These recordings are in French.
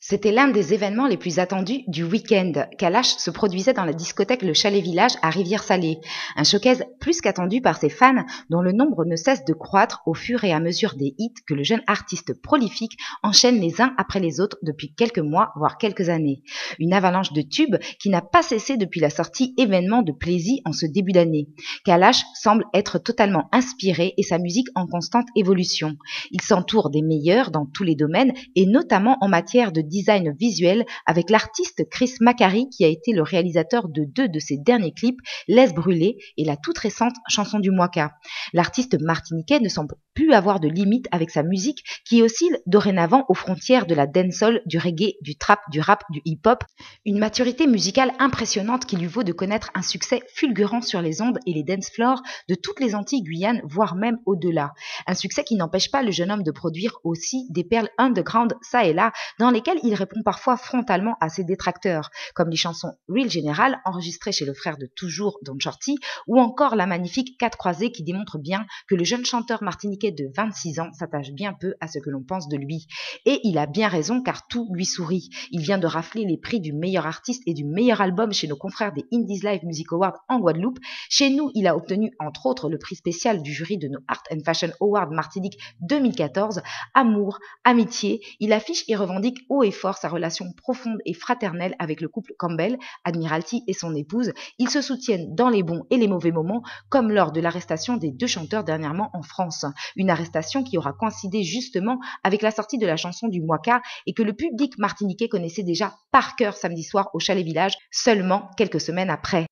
C'était l'un des événements les plus attendus du week-end. Kalash se produisait dans la discothèque Le Chalet Village à Rivière-Salée. Un showcase plus qu'attendu par ses fans dont le nombre ne cesse de croître au fur et à mesure des hits que le jeune artiste prolifique enchaîne les uns après les autres depuis quelques mois, voire quelques années. Une avalanche de tubes qui n'a pas cessé depuis la sortie événement de Plaisir en ce début d'année. Kalash semble être totalement inspiré et sa musique en constante évolution. Il s'entoure des meilleurs dans tous les domaines et notamment en matière de design visuel avec l'artiste Chris Macari qui a été le réalisateur de 2 de ses derniers clips, Laisse brûler et la toute récente Chanson du Mwaka. L'artiste martiniquais ne semble plus avoir de limite avec sa musique qui oscille dorénavant aux frontières de la dancehall, du reggae, du trap, du rap, du hip-hop. Une maturité musicale impressionnante qui lui vaut de connaître un succès fulgurant sur les ondes et les dance floors de toutes les Antilles Guyane, voire même au-delà. Un succès qui n'empêche pas le jeune homme de produire aussi des perles underground ça et là, dans lesquelles il répond parfois frontalement à ses détracteurs, comme les chansons Real Général enregistrées chez le frère de toujours Don Shorty, ou encore la magnifique 4 croisés qui démontre bien que le jeune chanteur martiniquais de 26 ans s'attache bien peu à ce que l'on pense de lui. Et il a bien raison car tout lui sourit. Il vient de rafler les prix du meilleur artiste et du meilleur album chez nos confrères des Indies Live Music Awards en Guadeloupe. Chez nous, il a obtenu entre autres le prix spécial du jury de nos Art and Fashion Awards Martinique 2014. Amour, amitié, il affiche et revendique haut et fort sa relation profonde et fraternelle avec le couple Campbell, Admiralty et son épouse. Ils se soutiennent dans les bons et les mauvais moments, comme lors de l'arrestation des 2 chanteurs dernièrement en France. Une arrestation qui aura coïncidé justement avec la sortie de la chanson du Mwaka et que le public martiniquais connaissait déjà par cœur samedi soir au Chalet Village, seulement quelques semaines après.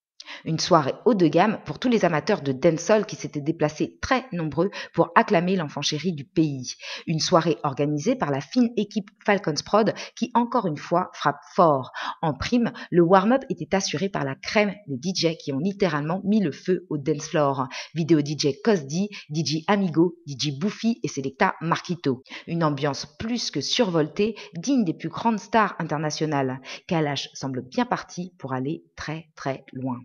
Une soirée haut de gamme pour tous les amateurs de dancehall qui s'étaient déplacés très nombreux pour acclamer l'enfant chéri du pays. Une soirée organisée par la fine équipe Falcons Prod qui encore une fois frappe fort. En prime, le warm-up était assuré par la crème des DJ qui ont littéralement mis le feu au dance floor. Vidéo DJ Cosdi, DJ Amigo, DJ Bouffi et Selecta Marquito. Une ambiance plus que survoltée, digne des plus grandes stars internationales. Kalash semble bien parti pour aller très très loin.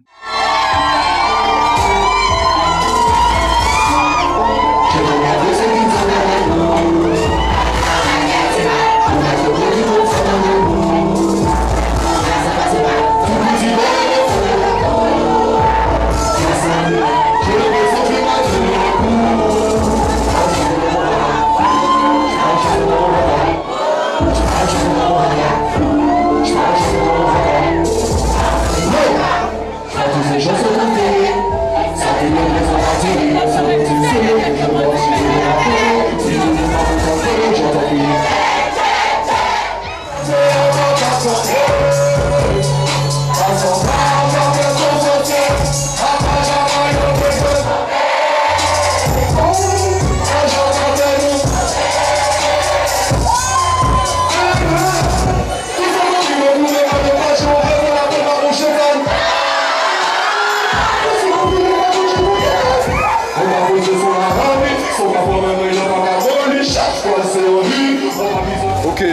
Ok,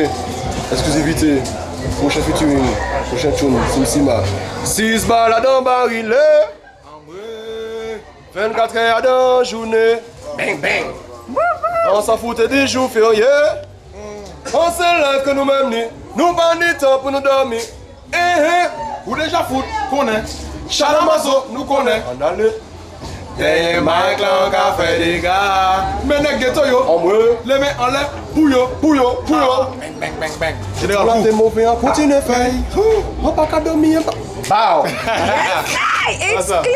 exclusivité, prochain featuring, prochain tune, Simsima. 6 balles dans barilé, 24 heures dans journée, bang bang. On s'en foutait des jours fériés, on se lève que nous mêmes, nous pas ni temps pour nous dormir. Ou déjà foot, connaît, Chalamazo, nous connaît. On a le des mecs là qui a fait des gars. Mais les ghettos yo, les mains en l'air, pouyo. Bang bang bang bang. Général coup. T'es mauvais en continue faire. On pas qu'à dormir. Bao. Exclu.